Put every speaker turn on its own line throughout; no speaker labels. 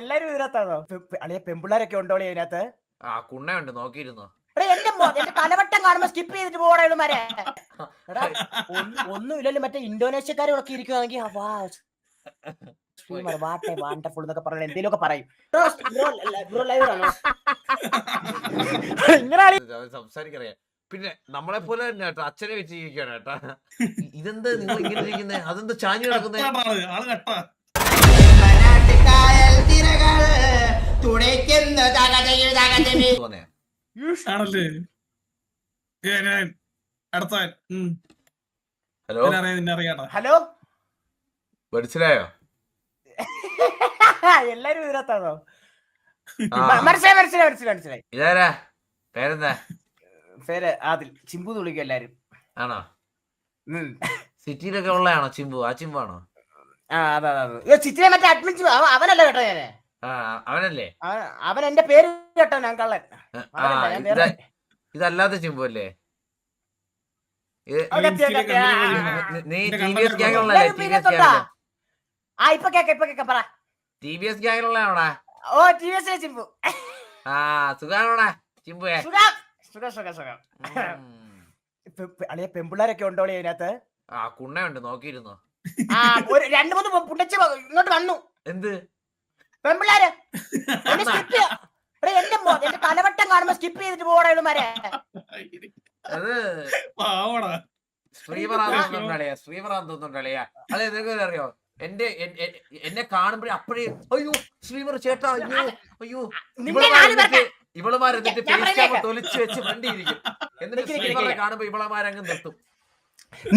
എല്ലാരും ഇതിനകത്താണോ? അളിയ പെമ്പിള്ളാരൊക്കെ ഉണ്ടോ അതിനകത്ത്?
ആ കുണ്ണയുണ്ട്, നോക്കിയിരുന്നോ?
എന്റെ തലവട്ടം കാണുമ്പോ സ്കിപ്പ് ചെയ്തിട്ട് പോകണമാരെ. എടാ ഒന്നും ഇല്ലല്ലോ, മറ്റേ ഇന്തോനേഷ്യക്കാരൊക്കെ ഇരിക്കുവാണെങ്കിൽ വാട്ടെ വാണ്ടർഫുൾ എന്നൊക്കെ പറഞ്ഞ എന്തെങ്കിലുമൊക്കെ പറയും.
സംസാരിക്കറിയാം. പിന്നെ നമ്മളെ പോലെ തന്നെ കേട്ടോ, അച്ഛനെ വെച്ച് ജീവിക്കാണ് കേട്ടാ. ഇതെന്താ നിങ്ങൾ ഇങ്ങനെ ഇരിക്കുന്നത്? അതെന്താ ചാഞ്ഞു കിടക്കുന്നത്?
ഹലോ,
മനസ്സിലായോ?
എല്ലാരും ഇതിനകത്താണോ? മനസ്സിലായി.
ഇതാരാ? പേരെന്താ?
പേര് ആദിൽ. ചിമ്പു വിളിക്കും എല്ലാരും.
ആണോ? സിറ്റിയിലൊക്കെ ഉള്ളതാണോ ചിമ്പു? ആ ചിമ്പാണോ?
അതെ. ചിറ്റിയെ മറ്റേ അഡ്മിൻ അവനല്ല കേട്ടോ. ഞാന്
അവനല്ലേ?
അവൻ എന്റെ പേര് കേട്ടോ, ഞാൻ കള്ളൻ.
ഇതല്ലാത്ത ചിമ്പു അല്ലേ?
ഇപ്പൊ കേക്ക പറ.
TBS ഗ്യാങ്ങിലുള്ളതാണോടാ?
ഓ TBS ചിമ്പു.
സുഖാണോടാ ചിമ്പുവേ?
സുഖം. അളിയ പെമ്പിള്ളാരൊക്കെ ഉണ്ടോ അതിനകത്ത്?
കുണ്ണയുണ്ട്, നോക്കിയിരുന്നോ?
ഒരു 2-3 പുണ്ടച്ച് ഇങ്ങോട്ട് വന്നു.
എന്ത്
പെമ്പിള്ളാര്? എന്റെ തലവട്ടം കാണുമ്പോ സ്കിപ്പ് ചെയ്തിട്ട് പോകണമാരെ.
അത് ശ്രീപറാന്ന് തോന്നുന്നുണ്ടളിയാ. അതെ, നിനക്ക് അറിയോ, എന്നെ കാണുമ്പോഴേ അപ്പഴേ അയ്യോ ശ്രീപറ ചേട്ടാ, അയ്യോ ഇവളുമാരെന്നിട്ട് ഫേസ് ക്യാമറ തൊലിച്ച് വെച്ച് ഫ്രണ്ടിരിക്കും. എന്നിട്ട് ശ്രീപറെ കാണുമ്പോ ഇവളമാരങ്ങ് നിർത്തും.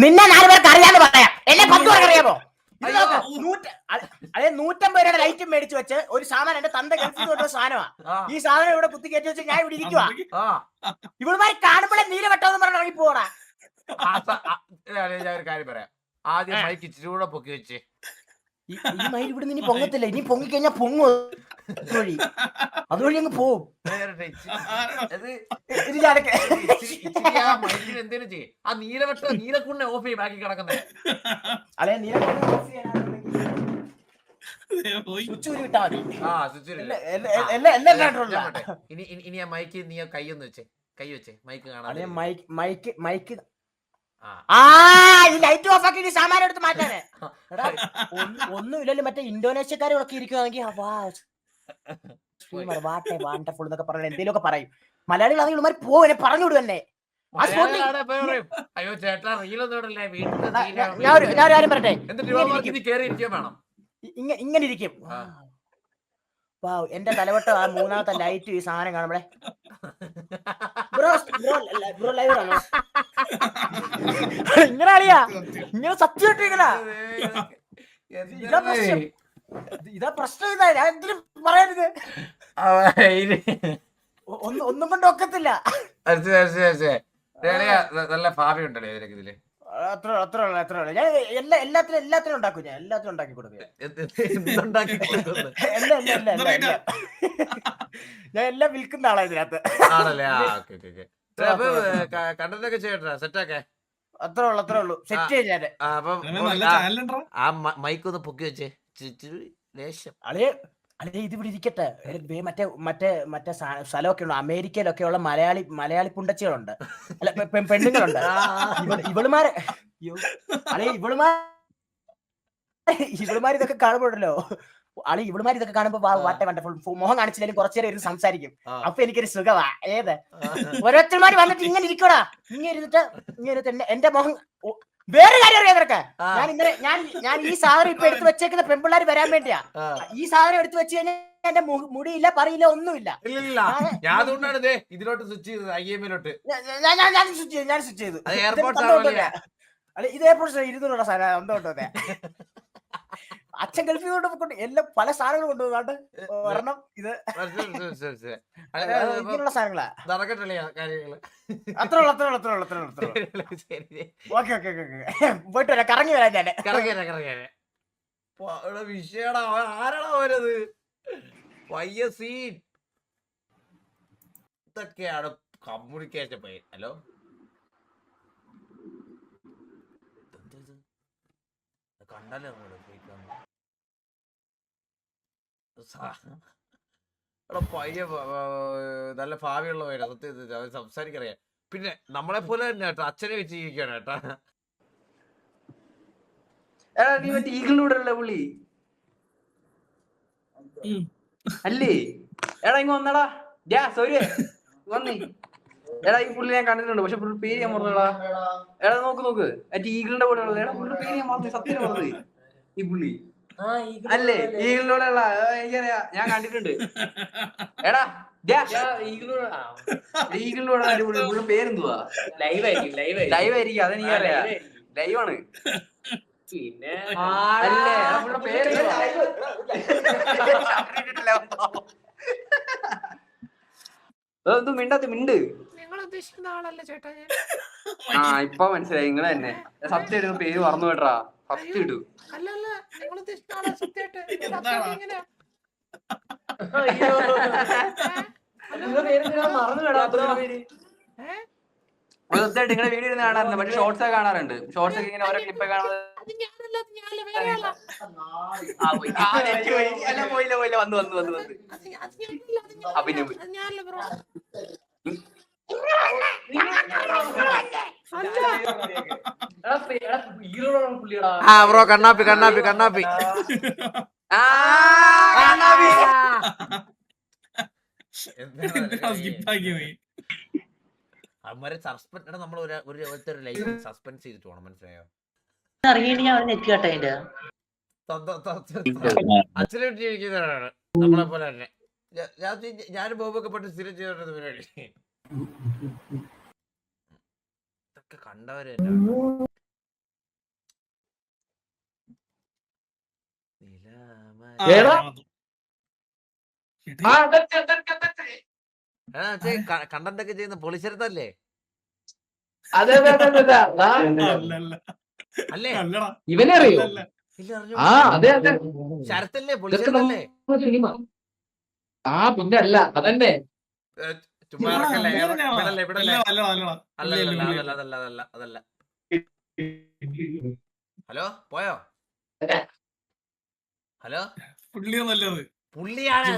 നിന്നെ 4 പേർക്ക് അറിയാന്ന് പറയാം. എന്നെ 10 പേർക്ക് അറിയാമോ? 150 രൂപയുടെ ലൈറ്റും മേടിച്ചു വെച്ച് ഒരു സാധനം എന്റെ തന്ത ഗൾഫിൽ കൊണ്ടുവന്ന സാധനമാണ്. ഈ സാധനം ഇവിടെ കുത്തി കയറ്റി വെച്ച് ഞാൻ ഇവിടെ ഇരിക്കുവാ. ഇവളുമാര് കാണുമ്പോഴേ നീല വെട്ടമെന്ന് പറഞ്ഞ് ഇറങ്ങി പോടാ.
ഞാൻ ഒരു കാര്യം പറയാം. ആദ്യം മൈക്ക് ഇച്ചിരി കൂടെ പൊക്കി വെച്ച്.
ഈ മയിൽ ഇവിടെ നിന്ന് പൊങ്ങത്തില്ല. ഇനി പൊങ്ങിക്കഴിഞ്ഞാൽ പൊങ്ങും അതുവഴി അങ്ങ് പോവും.
എന്തേലും ചെയ്യും. ആ നീലക്കുണ്ണെ ഓഫ് ചെയ്യും ബാക്കി കിടക്കുന്നേ. ഇനി ആ മൈക്ക് നീ കൈയൊന്ന് വെച്ചേ, കൈ വെച്ചേ, മൈക്ക് കാണാൻ.
മൈക്ക് ലൈറ്റ് ഓഫ് ആക്കി സാമാനം എടുത്ത് മാറ്റാനേ. ഒന്നും ഇല്ലല്ലോ, മറ്റേ ഇന്തോനേഷ്യക്കാരൊക്കെ ഇരിക്കുവാണെങ്കിൽ വാട്ടെ വാണ്ടർഫുൾ എന്നൊക്കെ പറഞ്ഞ എന്തെങ്കിലുമൊക്കെ പറയും. മലയാളികളാണെങ്കിൽ ഇവന്മാർ പോവനെ പറഞ്ഞുവിടും തന്നെ.
അയ്യോ ചേട്ടാ റീലൊന്നും
ഞാൻ ഒരു കാര്യം പറയട്ടെ, ഇങ്ങനെ ഇരിക്കും. എന്റെ തലവട്ടം ആ 3ാമത്തെ ലൈറ്റ് ഈ സാധനം കാണുമ്പളേ ഇങ്ങനെ അറിയാ, ഇങ്ങനെ സത്യമായിട്ടിരിക്കണ. ഇതാ പ്രശ്നം. ഇതാ ഞാൻ എന്തിനും പറയരുത്. ഒന്നും കൊണ്ട് ഒക്കത്തില്ല.
നല്ല ഭാവി ഉണ്ടല്ലേ ഇതില്.
അത്ര ഞാൻ എല്ലാത്തിനും ഉണ്ടാക്കും. ഞാൻ എല്ലാത്തിനും ഉണ്ടാക്കി കൊടുക്കും. ഞാൻ എല്ലാം വിൽക്കുന്ന ആളാ ഇതിനകത്ത്.
കണ്ടന്റൊക്കെ ചെയ്യട്ടെ, സെറ്റാക്കെ.
അത്രേ ഉള്ളൂ. സെറ്റ് ചെയ്യാൻ
ആ മൈക്ക് ഒന്ന് പൊക്കി വെച്ചേ ലേശം.
അളിയെ ഇത് ഇവിടെ ഇരിക്കട്ടെ. മറ്റേ സ്ഥലമൊക്കെ ഉണ്ട്. അമേരിക്കയിലൊക്കെ ഉള്ള മലയാളി പുണ്ടച്ചികളുണ്ട്, അല്ല പെണ്ണുങ്ങളുണ്ട്. ഇവളുമാര് ഇതൊക്കെ കാണുമ്പോഴല്ലോ ഇവളുമാർ ഇതൊക്കെ കാണുമ്പോ വാട്ടെ വണ്ടർഫുൾ മുഖം കാണിച്ചില്ലെങ്കിലും കുറച്ചു നേരം ഇരുന്ന് സംസാരിക്കും. അപ്പൊ എനിക്കൊരു സുഖമാ. ഓരോരുത്തന്മാര് വന്നിട്ട് ഇങ്ങനെ ഇരിക്കടാ, ഇങ്ങനെ ഇരുന്നിട്ട് എന്റെ മുഖം. വേറെ കാര്യം അറിയാം നിനക്ക്? ഞാൻ ഈ സാധനം ഇപ്പൊ എടുത്ത് വെച്ചേക്കുന്ന പെൺപിള്ളേർ വരാൻ വേണ്ടിയാ. ഈ സാധനം എടുത്ത് വെച്ച് കഴിഞ്ഞാൽ എന്റെ മുടിയില്ല, പറയില്ല, ഒന്നുമില്ല.
ഇതിലോട്ട് സ്വിച്ച് ചെയ്തത് IMA-ലോട്ട്
ഞാൻ സ്വിച്ച് ചെയ്തു. ഇത് എയർപോർട്ട് 200 സാധനം എന്തോട്ടോ. അച്ഛൻ ഗൾഫിൽ കൊണ്ട് എല്ലാം പല സാധനങ്ങളും കൊണ്ടുപോകാണ്ട് ഒരെണ്ണം ഇത് ഇങ്ങനെയുള്ള സാധനങ്ങളാ. അത്ര ഓക്കെ പോയിട്ട് വരാം. കറങ്ങി വരാം ഞാൻ.
വിഷയടാ. ആരാടാ വരുന്നത്? ഇതൊക്കെയാണ് കമ്മ്യൂണിക്കേഷൻ. ഹലോ, കണ്ടല്ലോ എടാ പയ്യ നല്ല ഭാവിയുള്ള പയ്യനാ സത്യത്തിൽ അവൻ സംസാരിക്കറിയാം. പിന്നെ നമ്മളെ പോലെ തന്നെ കേട്ടോ, അച്ഛനെ വെച്ച് ജീവിക്കാണ് കേട്ടാ.
എടാ നീ മറ്റേ ഈഗിളിലൂടെ ഉള്ള പുള്ളി അല്ലേ? എടാ ഇങ്ങ് വന്നടാ. സോറി വന്നേ. എടാ ഈ പുള്ളി ഞാൻ കണ്ടിട്ടുണ്ട്, പക്ഷെ പുള്ളി പേര് ഞാൻ മറന്നടാ. എടാ നോക്ക് മറ്റേ ഈഗിളിന്റെ കൂടെ ഉള്ളത്. എടാ പുള്ളിയുടെ പേര് ഞാൻ മറന്നു, സത്യം മറന്നത്. ഈ പുള്ളി അല്ലേ ഈഗിളിലൂടെ ഉള്ള? എനിക്കറിയാം, ഞാൻ കണ്ടിട്ടുണ്ട്. എടാ ഈഗിളിലൂടെ പുള്ളി പേരെന്തുവാ? ലൈവ് ആയിരിക്കും, അതെനിക്കറിയാം. ലൈവാണ് പിന്നെ അല്ലേ? പുള്ളിയുടെ പേര് മിണ്ട്.
നിങ്ങൾ ഉദ്ദേശിക്കുന്ന ആളല്ല ചേട്ടാ ഞാൻ.
ഇപ്പൊ മനസ്സിലായി നിങ്ങൾ തന്നെ. സത്യം ഇടുന്ന പേര് മറന്നു കേട്ടാ. സത്യം ഇടൂ.
അല്ലല്ല, നിങ്ങൾ ഉദ്ദേശിക്കുന്ന ആളാ സത്യമായിട്ട്. എങ്ങനെയാ
മറന്നു കേടാ പേര്. സത്യമായിട്ട് നിങ്ങളെ വീഡിയോ ഇരുന്ന് കാണാറുണ്ട്, പക്ഷെ ഷോർട്സ് ഒക്കെ കാണാറുണ്ട്. ഷോർട്സ് ഒക്കെ ഇങ്ങനെ ഓരോ ക്ലിപ്പ് കാണാൻ പോയില്ല വന്ന് അഭിനയം.
ബ്രോ കണ്ണാപ്പി അവന്മാരെ സസ്പെൻഡ് നമ്മൾ ഒരു ലൈഫ് സസ്പെൻഡ് ചെയ്തിട്ട് പോണം, മനസ്സിലായോ? അച്ഛനെ ജീവിക്കുന്നവരാണ് നമ്മളെ പോലെ തന്നെ. ഞാനും ബോബൊക്കെ പെട്ട് സ്ഥിരം ചെയ്തോണ്ടിരുന്ന പരിപാടി. ഇതൊക്കെ കണ്ടവര് കണ്ടന്റൊക്കെ ചെയ്യുന്ന പൊളിച്ചെടുത്തല്ലേ? അല്ലേ
ഇവനെ അറിയോ?
ശരത്തല്ലേ പൊളിച്ചെടുത്തല്ലേ?
പിന്നെ അല്ല അതന്നെ.
ചുമ്മാ അതല്ല. ഹലോ പോയോ? ഹലോ പുള്ളിയാണ്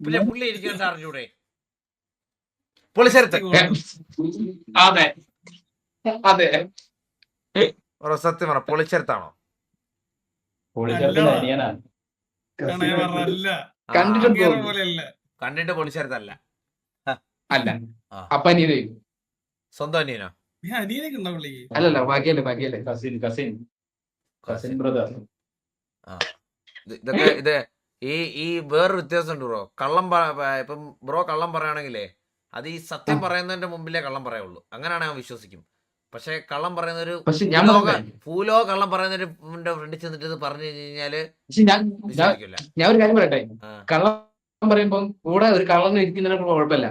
പിന്നെ പുള്ളി ഇരിക്കുന്ന അറിഞ്ഞൂടെ? പൊളിച്ചെടുത്ത് സത്യം പറ, പൊളിച്ചെടുത്താണോ? കണ്ടിട്ട് പൊളിച്ചെടുത്തല്ല.
അല്ല അപ്പൊ
സ്വന്തം അനിയനോ?
അല്ലല്ല ബാക്കിയല്ലേ കസിൻ ബ്രദർ.
ഇതൊക്കെ ഇത് ഈ വേറൊരു വ്യത്യാസം ഉണ്ട് ബ്രോ. ഇപ്പം ബ്രോ കള്ളം പറയുകയാണെങ്കിലേ അത് ഈ സത്യം പറയുന്നതിന്റെ മുമ്പിലേ കള്ളം പറയുള്ളൂ, അങ്ങനെയാണ് ഞാൻ വിശ്വസിക്കും. പക്ഷെ കള്ളം പറയുന്ന ഒരു ഫൂലോ കള്ളം പറയുന്നൊരു ഫ്രണ്ടിൽ ചെന്നിട്ട് ഇത് പറഞ്ഞു കഴിഞ്ഞാല്
ഞാൻ ഒരു കാര്യം പറയട്ടെ. കള്ളം പറയുമ്പോ കൂടെ ഒരു കള്ളൻ ഇരിക്കുന്നതിന് കുഴപ്പമില്ല.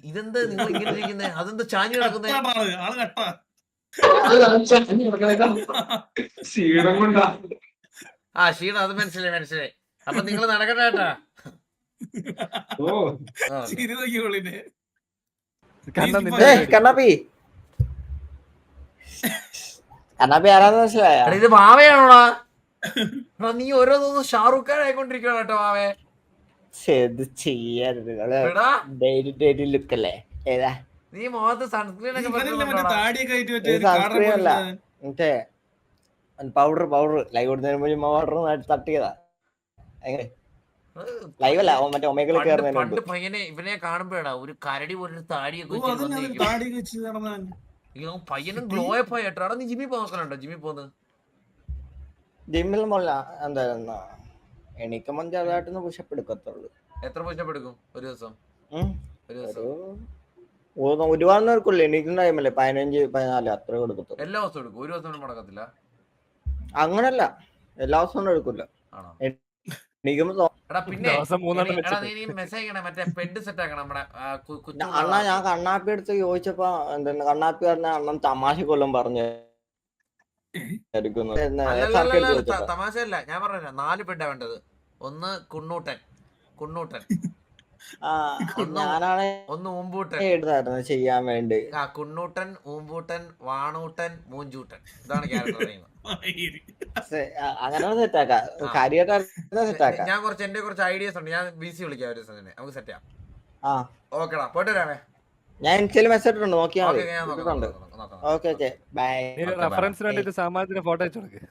ഇതെന്താ നിങ്ങൾ ഇങ്ങനെ ഇരിക്കുന്നത്? അതെന്താ ചാഞ്ഞു കിടക്കുന്നത്? ക്ഷീണം, അത് മനസ്സിലായി. അപ്പൊ നിങ്ങൾ നടക്കട്ടെ കേട്ടാ.
കണ്ണാപ്പി ആരാന്ന് മനസ്സിലായ?
ഇത് മാവയാണോടാ? നീ ഓരോ ദിവസം ഷാറൂഖ് ഖാൻ ആയിക്കൊണ്ടിരിക്കണം കേട്ടോ മാവേ.
ചെയ്യരുത് ലുക്കല്ലേ? ഏതാ
നീ മുഖത്ത് സൺസ്ക്രീൻ ഒക്കെ
സൺസ്ക്രീൻ അല്ല, മറ്റേ പൗഡർ ലൈവ് കൊടുത്തതിന് പൗഡർ തട്ടിയതാ. ലൈവ് അല്ല, മറ്റേ ഒമേഗിൽ
പണ്ട് പയ്യനെ ഇവനെ കാണുമ്പോഴാ ഒരു കരടി പോലൊരു താടിയൊക്കെ പയ്യനും ഗ്ലോയപ്പ് ആയിട്ടാ. നീ ജിമ്മി പോകാനുണ്ടോ? ജിമ്മി പോകുന്നത്
ജിമ്മിൽ എന്താ എണീക്കുമ്പോ ചെറുതായിട്ടൊന്ന് പുഷപ്പ് എടുക്കത്തുള്ളൂ.
എത്ര പുഷപ്പ് എടുക്കും ഒരു ദിവസം?
ഒരുപാട് നേരക്കുള്ളൂ. എണീക്കുന്ന ടൈമല്ലേ 15-14 അത്ര കൊടുക്കത്തുള്ളൂ.
എല്ലാ ദിവസവും എടുക്കും? ഒരു ദിവസം മുടക്കത്തില്ല?
അങ്ങനല്ല, എല്ലാ ദിവസവും എടുക്കില്ല. അണ്ണാ ഞാൻ കണ്ണാപ്പി എടുത്ത് ചോദിച്ചപ്പോ എന്താ കണ്ണാപ്പി പറഞ്ഞ അണ്ണൻ തമാശ കൊല്ലം പറഞ്ഞു.
തമാശയല്ല, ഞാൻ പറഞ്ഞ 4 പെഡാ വേണ്ടത്. ഒന്ന് കുണ്ണൂട്ടൻ
ഞാനാണ്
ഒന്ന് ഊമ്പൂട്ടൻ,
എടുത്തായിരുന്നു ചെയ്യാൻ വേണ്ടി.
കുണ്ണൂട്ടൻ, ഊമ്പൂട്ടൻ, വാണൂട്ടൻ, മൂഞ്ചൂട്ടൻ, ഇതാണ് ക്യാരക്ടർ നെയിം.
അങ്ങനെ സെറ്റാക്കാം, കാര്യമായിട്ട് സെറ്റാക്കാം.
ഞാൻ എന്റെ കുറച്ച് ഐഡിയാസ് ഉണ്ട്, ഞാൻ BC വിളിക്കാം ഒരു ദിവസം തന്നെ, നമുക്ക് സെറ്റ് ചെയ്യാം.
ആ
ഓക്കെടാ, പോയിട്ട് വരാമേ.
ഞാൻ ഇൻസ്റ്റയിൽ മെസ്സേജ് ഇട്ടുണ്ട്, നോക്കിയാൽ
ഓക്കെ,
മതി.
ഞാൻ
ഇട്ടിട്ടുണ്ട്.
നോക്കാം.
Okay bye.
റെഫറൻസിന് വേണ്ടിട്ട് സാമാജിന്റെ ഫോട്ടോ അയച്ചു കൊടുക്ക്.